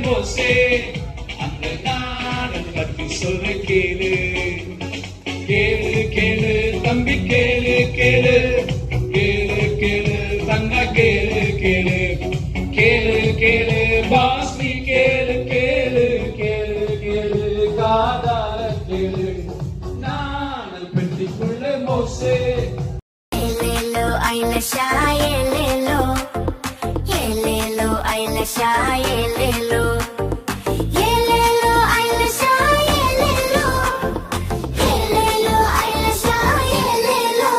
மோசே அந்த ஞானம் பற்றி சொல்ற கேளு கேளு கேளு தம்பி கேளு கேளு கேளு கேளு தங்க கேளு கேளு கேளு கேளு பாஸ்மி கேளு கேளு கேளு கேளு காதால கேளு ஞானம் பெட்டிக்குள்ள மோசே Yelelo, yelelo, aylasha, yelelo, yelelo, aylasha, yelelo, yelelo, aylasha, yelelo.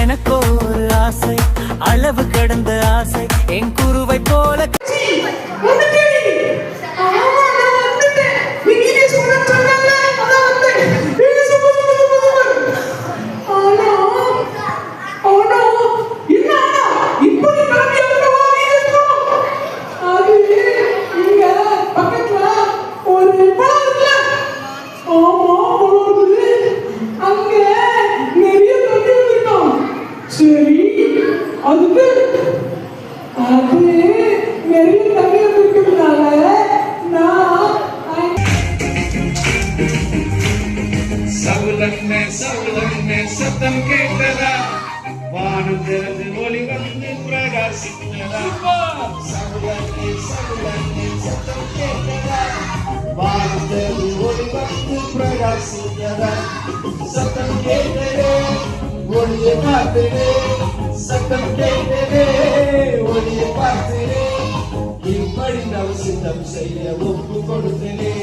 எனக்கு ஒரு ஆசை, அளவு கடந்த ஆசை, என் குருவை போல சத்தம் கேட்டதா வானம் திறந்து ஒளி வந்து பிரகாசித்ததா சத்தம் கேட்டதா வானம் திறந்து ஒளி வந்து பிரகாசித்ததா சத்தம் கேட்டதே ஒளியை பார்த்ததே சத்தம் கேட்டதே ஒளியை பார்த்ததே இப்படி நம் சித்தம் செய்ய ஒப்பு கொடுத்தனே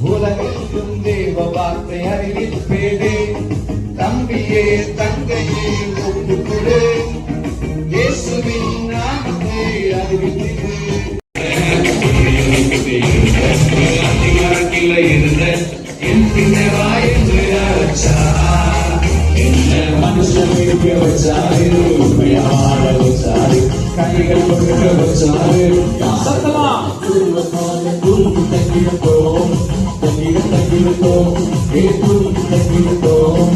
உலகெங்கும் தேவ வார்த்தை அறிவிப்பேனே தம்பியே தங்கையே ஒப்புக்கொடு இயேசுவின் நாமத்தை அறிவித்தது அதிகாரத்தில் இருந்த என் பின்னவாய் என்று அழைச்சா என்ன மனுஷன் இருக்க வச்சாரு உண்மையாட வச்சாரு கைகள் கொடுக்க வச்சாரு சத்தமா தங்கிவிட்டோம் தங்கிவிட்டோம் தங்கிவிட்டோம்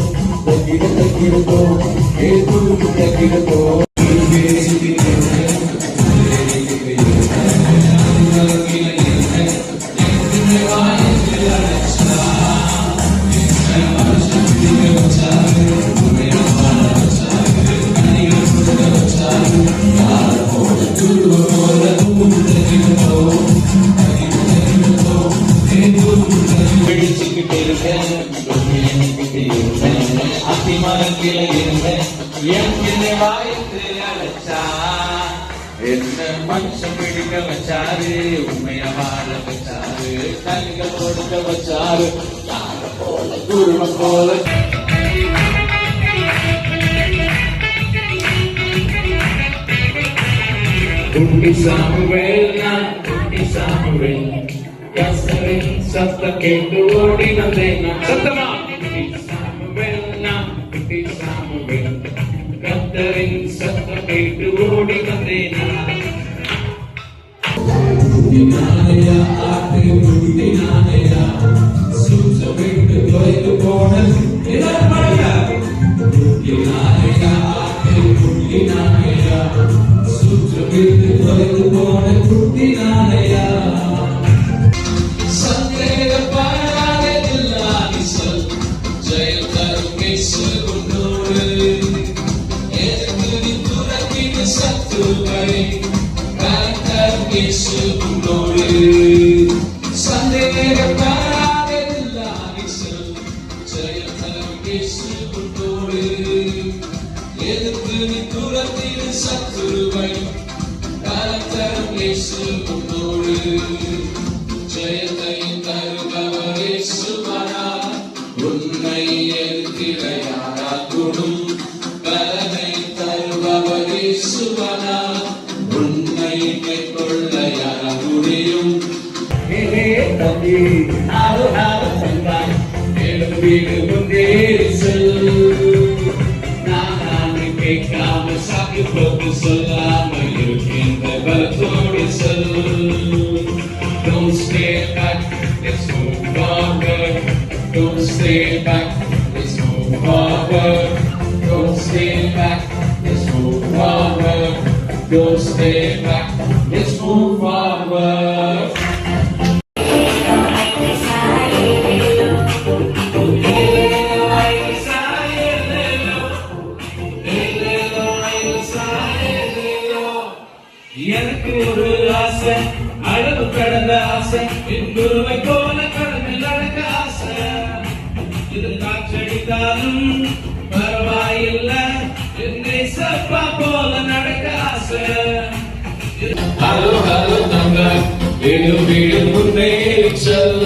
என்ன மனுஷன் பிடிக்க வச்சாரு உண்மையா வாழ வச்சாரு கனிகள் கொடுக்க வச்சாரு யார போல குருவ போல குட்டி சாமுவேல் நான் குட்டி சாமுவேல் கஸ்தரின் சத்தம் கேட்டு ஓடி வந்தேன் சத்தமா குட்டி சாமுவேல் நான் குட்டி சாமுவேல் கஸ்தரின் சத்தம் கேட்டு ஓடி வந்தேன் நானையா ஆட்டு குட்டி நானையா சூச்ச விட்டு தொலைத்து போன குட்டி நானையா ஆட்டு குட்டி நானையா சூச்ச விட்டு தொலைத்து போன குட்டி நானையா ஜெயத்தையும் தருபவரே சுவரா உன்னை எதிரையாடும் பலனை தருபவரே சுவரா உன்னை மேற்கொள்ள யார முடியும் தம்பி வீடு முன்னேறி செல் நான் கேட்காம சாக்கு போக்கு சொல்லாமல் இருக்கின்ற பலத்தோடு செல். Don't stay back, let's move forward. Don't stay back, let's move forward. Don't stay back, let's move forward. Don't stay back, let's move forward. எனக்கு ஒரு ஆசை, அளவு கடந்த ஆசை, என் குருவை போல கடந்து நடக்க ஆசை. இது காற்றடித்தாலும் பரவாயில்லை, என்னை சப்பா போல நடக்க ஆசை. ஹலோ ஹலோ தங்க, வீடு வீடு முன்னேறி செல்.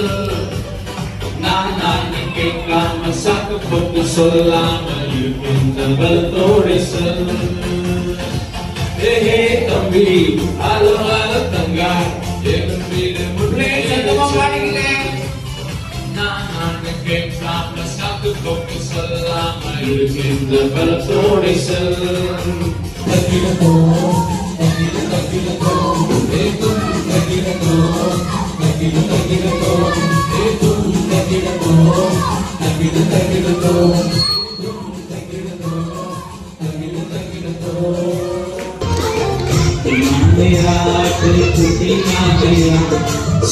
நான் கேட்காம சாக்கு போட்டு சொல்லாம இருக்கின்ற பலத்தோடு செல். ஏ தம்பி, ஹலோ ஹலோ தங்க, வீடு வீடு முன்னேறி நான் கேட்காம சாக்கு போட்டு சொல்லாம இருக்கின்ற பலத்தோடு செல்.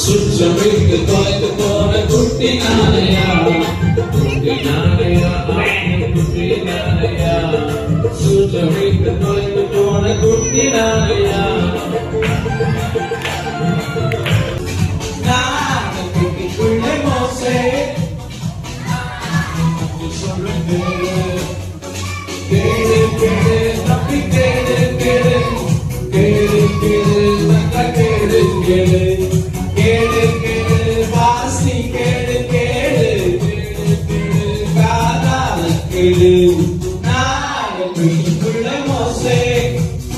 சுற்றமைக்கு தொலைத்து போன குட்டி நாளையா, குட்டி நாளையா, குட்டி நாளையா, சுற்றமைக்கு தொலைத்து போன குட்டி நாளையா. நான் குட்டிக்குள்ளே மோசே சொல்லுங்க, கேடு கேடு தப்பி கேடு கேடு கேடு கேடு தக்க கேடு கேடு கேடு கேடு வாசி கேடு கேடு கேடு கேடு காதால கேடு. நாகக்குள்ள மோசே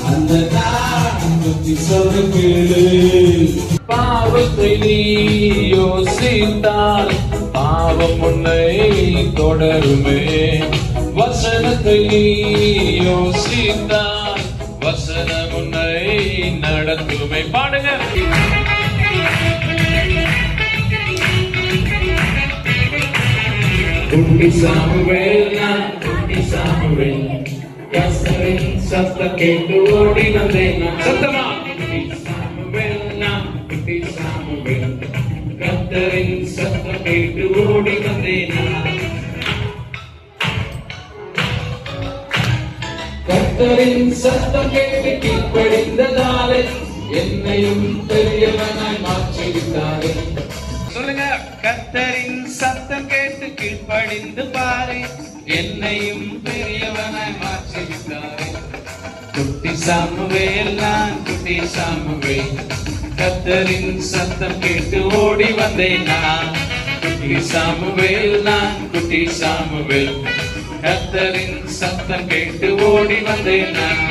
அந்த நாகம் பற்றி சொல்ல கேளு. பாவத்தை நீ யோசித்தால் பாவம் உன்னை தொடருமே, வசனத்தை நீ யோசித்தால் வசனம் உன்னை நடத்துமே. பாடுங்க. குட்டி சாமுவேல், நான் குட்டி சாமுவேல், கர்த்தரின் சத்தம் கேட்டு ஓடி வந்தேன் நான். சத்தமா. குட்டி சாமுவேல், நான் குட்டி சாமுவேல், கர்த்தரின் சத்தம் கேட்டு ஓடி வந்தேன் நான். கர்த்தரின் சத்தம் கேட்டு கீழ்ப்படிந்ததாலே என்னையும் பெரியவனாய் மாற்றிவிட்டாரே. சொல்லுங்க. கர்த்தரின் சத்தம் கேட்டு கீழ்ப்படிந்து பாரு, என்னையும் பெரியவனாய் மாற்றிவிட்டாரே. குட்டி சாமுவேல், நான் குட்டி சாமுவேல், கர்த்தரின் சத்தம் கேட்டு ஓடி வந்தேன் நான். குட்டி சாமுவேல், நான் குட்டி சாமுவேல், கர்த்தரின் சத்தம் கேட்டு ஓடி வந்தேன் நான்.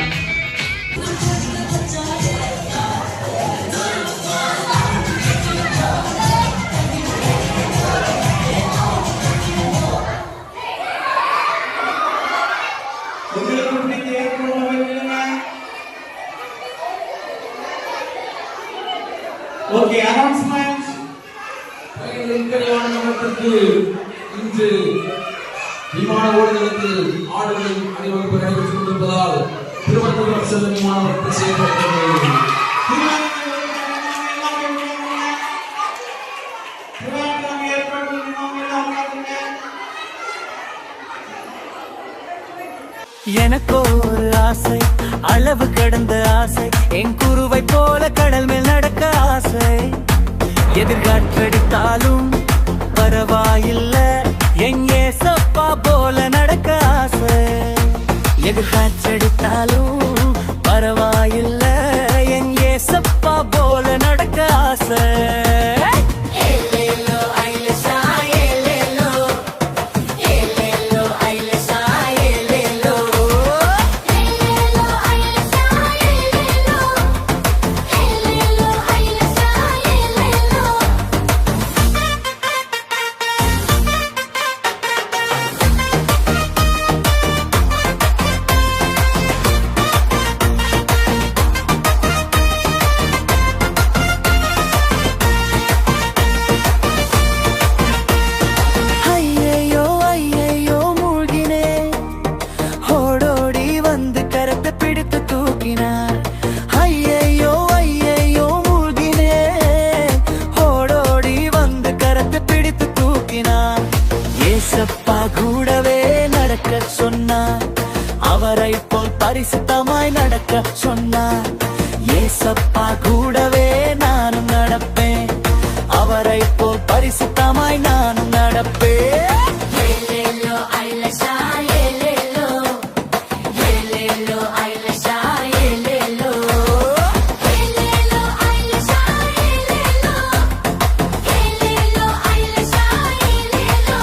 Okay, announcement. இன்று விமான ஓடுதளத்தில் ஆடுகளின் அணிவகுப்பு நடைபெற்றுக் கொண்டிருப்பதால் திருவனந்தபுரம் செல்லும் விமானம் செயல்படுத்தப்படுகிறது. எனக்கோ ஒரு ஆசை, அளவு கடந்த ஆசை, என் குருவை போல கடல் மேல் நடக்க ஆசை. எதிர்காற்றடித்தாலும் பரவாயில்லை, என் ஏசப்பா போல நடக்க ஆசை. எதிர்காற்றடித்தாலும் பரவாயில்லை, என் ஏசப்பா போல நடக்க ஆசை. சொன்னார், அவரை போல் பரிசுத்தமாய் நடக்க சொன்னார். ஏசப்பா கூடவே நானும் நடப்பேன், அவரை போல் பரிசுத்தமாய் நானும் நடப்பேன். ஏலேலோ ஐலஷா ஏலேலோ, ஏலேலோ ஐலஷா ஏலேலோ, ஏலேலோ ஐலஷா ஏலேலோ, ஏலேலோ ஐலஷா ஏலேலோ.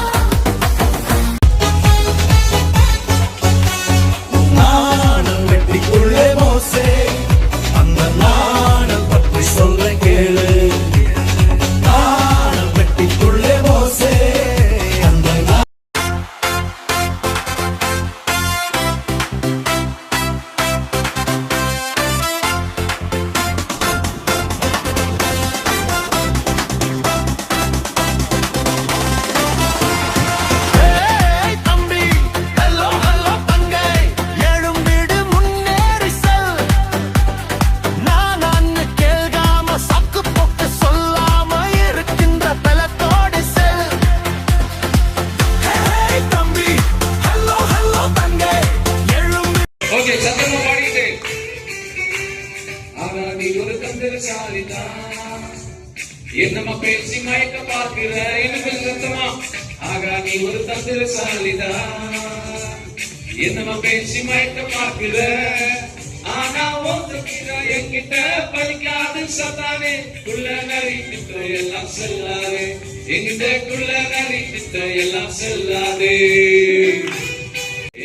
நாணல் வெற்றிக்குள்ளே மோசே, அந்த நாணல் பற்றி சொல்றேன் கேளு. நாணல் வெற்றிக்குள்ளே மோசே, அந்த ஏய் தம்பி, ஹலோ ஹலோ தங்கை, எழும்பிடு முன்னேறி செல். நான் அன்னு கேள்காம சக்கு போட்டு சொல்லாம இருக்கின்ற பலத்தோடு செல். ஏய் தம்பி, ஹலோ ஹலோ தங்கை, எழும்பி ஓகே, சத்தமா பாடிட்டு. ஆனா நீ ஒரு தந்திரசாலிதான், என்னமா பேசி மயக்க பார்க்கிற, இன்னும் சத்தமா. ஆகா நீ ஒரு தந்திரசாலிதான், என்னமா பேசி மயக்க பார்க்கிற, ஆனா ஒத்துக்கிற என்கிட்ட பலிக்காது சத்தானே. குள்ள நரி திட்ட எல்லாம் செல்லாதே, எங்கிட்ட குள்ள நரி திட்ட எல்லாம் செல்லாதே.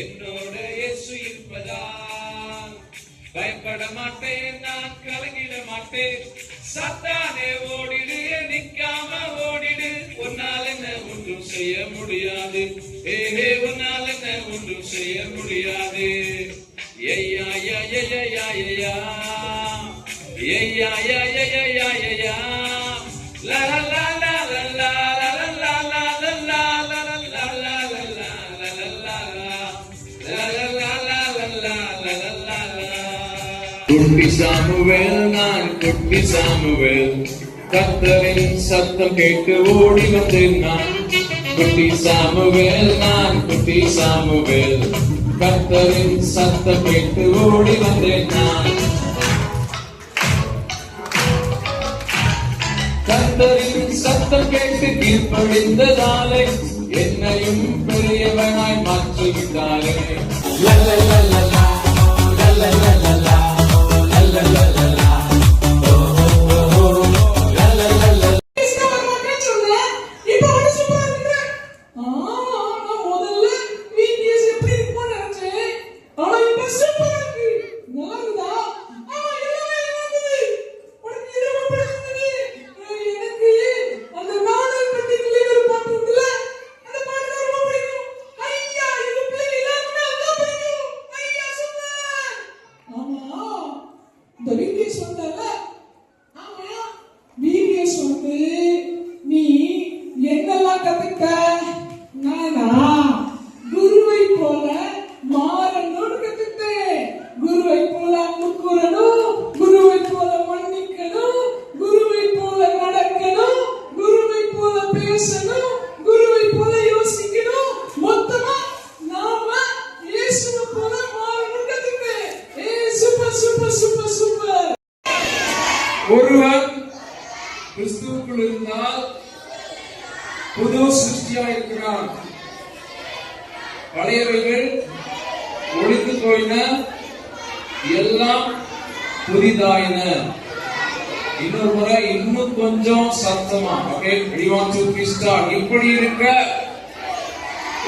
என்னோட இயேசு இருப்பதால் பயப்பட மாட்டேன், நான் கலங்கிட மாட்டேன். சத்தானே ஓடிடு, நிக்காம ஓடிடு, உன்னால் என்ன ஒன்றும் செய்ய முடியாது. ஏஹே உன்னால் என்ன ஒன்றும் செய்ய முடியாது. ஐயா யா யா யா யா யா ஐயா யா யா யா யா யா யா லா லா லா லா லா லா லா லா லா லா லா லா லா லா லா லா. குட்டி சாமுவேல், நான் குட்டி சாமுவேல், கர்த்தரின் சத்தம் கேட்டு ஓடி வந்தேன் நான். குட்டி சாமுவேல், நான் குட்டி சாமுவேல், கர்த்தரின் சத்தம் கேட்டு ஓடி வந்தேன் நான். கர்த்தரின் சத்தம் கேட்டு கீழ்ப்படிந்ததாலே என்னையும் பெரியவனாய் மாற்றிவிட்டாரே. லல்லல்லல்லா, லல்லல்லல்லா, லல்லல்லல்லா, ஓ ஓ ஓ, லல்லல்லல்லா. நீ என்னெல்லாம் கத்துக்க? நானா குருவை போல மாறணும்னு கத்துக்கிட்டேன். குருவை போல அன்பு கூறணும், குருவை போல மன்னிக்கணும், குருவை போல நடக்கணும், குருவை போல பேசணும், குருவை போல யோசிக்கணும். மொத்தமா நாம இயேசுவை போல மாறணும்னு கத்துக்கிட்டேன். Super super super super. ஒருவன் கிறிஸ்துவுக்குள் இருந்தால் புது சிருஷ்டியாய் இருக்கிறான், பழையவைகள் ஒழிந்து போயின, எல்லாம் புதிதாயின. இன்னொரு முறை இன்னும் கொஞ்சம் சத்தமா. Okay, ready 1 2 3 start. இப்படி இருக்க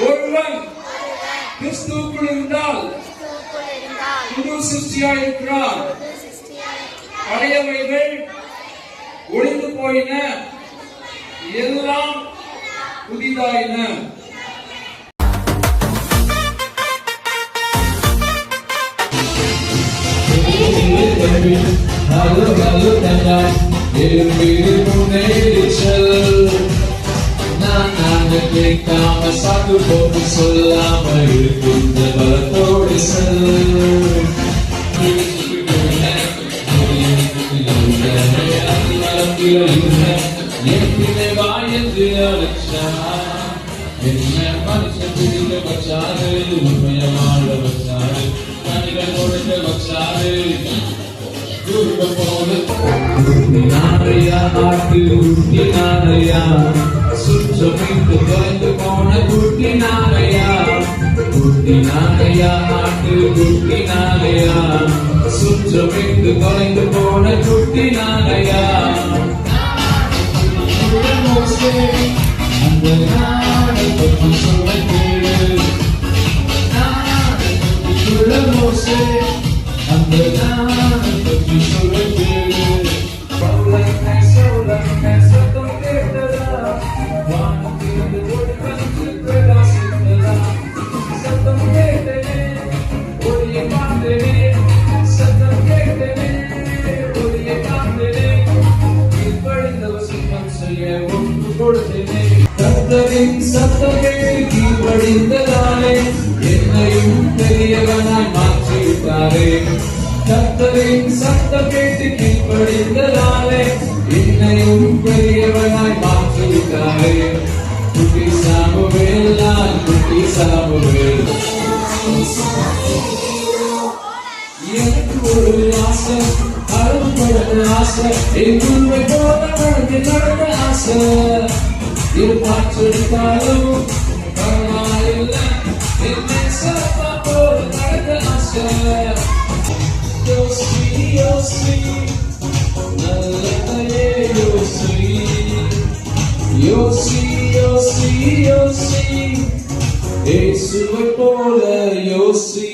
ஒருவன் கிறிஸ்துவுக்குள் இருந்தால் புது சிருஷ்டியாய் இருக்கிறான், பழையவைகள் ஒழிந்து போயின, எல்லாம் புதிதாயின. நான் கேட்காம சாக்கு போட்டு சொல்லாம இருக்கின்ற பலத்தோடு செல். என் வாயந்து அழைச்சா என்ன மனுஷன் பிடிக்க வச்சாரு, உண்மைய வாழ வச்சாரு, மனிதன் கொடுக்க வச்சாரு. குருவை போல குட்டி நாரையா ஆட்டு குட்டி நாரையா சுற்றமைத்து தொலைந்து போன குட்டி நாரையா ஆட்டு குட்டி நாரையா சுற்றமைத்து தொலைந்து போன குட்டி நாரையா அந்த நாடை பற்றி சொல்ல கேளு மோசே அந்த நாடை பற்றி சொல்ல கேளு சத்தம் கேட்டதா வானத்திலிருந்து ஓடி வந்து பிரகாசித்ததா சத்தம் கேட்டனே ஒளியை பார்த்தனே சத்தம் கேட்டனே ஒளியை பார்த்தனே கீழ்ப்படிந்தவர் சுத்தம் செய்ய ஒன்று கொடுத்தனே கர்த்தரின் சத்தம் கேட்டு கீழ்ப்படிந்ததாலே என்னையும் பெரியவனாய் மாற்றிவிட்டாரே கர்த்தரின் சத்தம் கேட்டு கீழ்ப்படிந்ததாலே என்னையும் பெரியவனாய் மாற்றிவிட்டாரே குட்டி சாமுவேல் நான் குட்டி சாமுவேல் எனக்கு ஒரு ஆசை அரும்பட ஆசை என் உண்மை போல நடந்து நடந்த ஆசை இரு பாற்றெடுத்தாலும் பரவாயில்லை என்னை சப்பா போல நடந்த ஆசை யோசி யோசி நல்லதையே யோசி யோசி யோசி யோசி இயேசுவை போல யோசி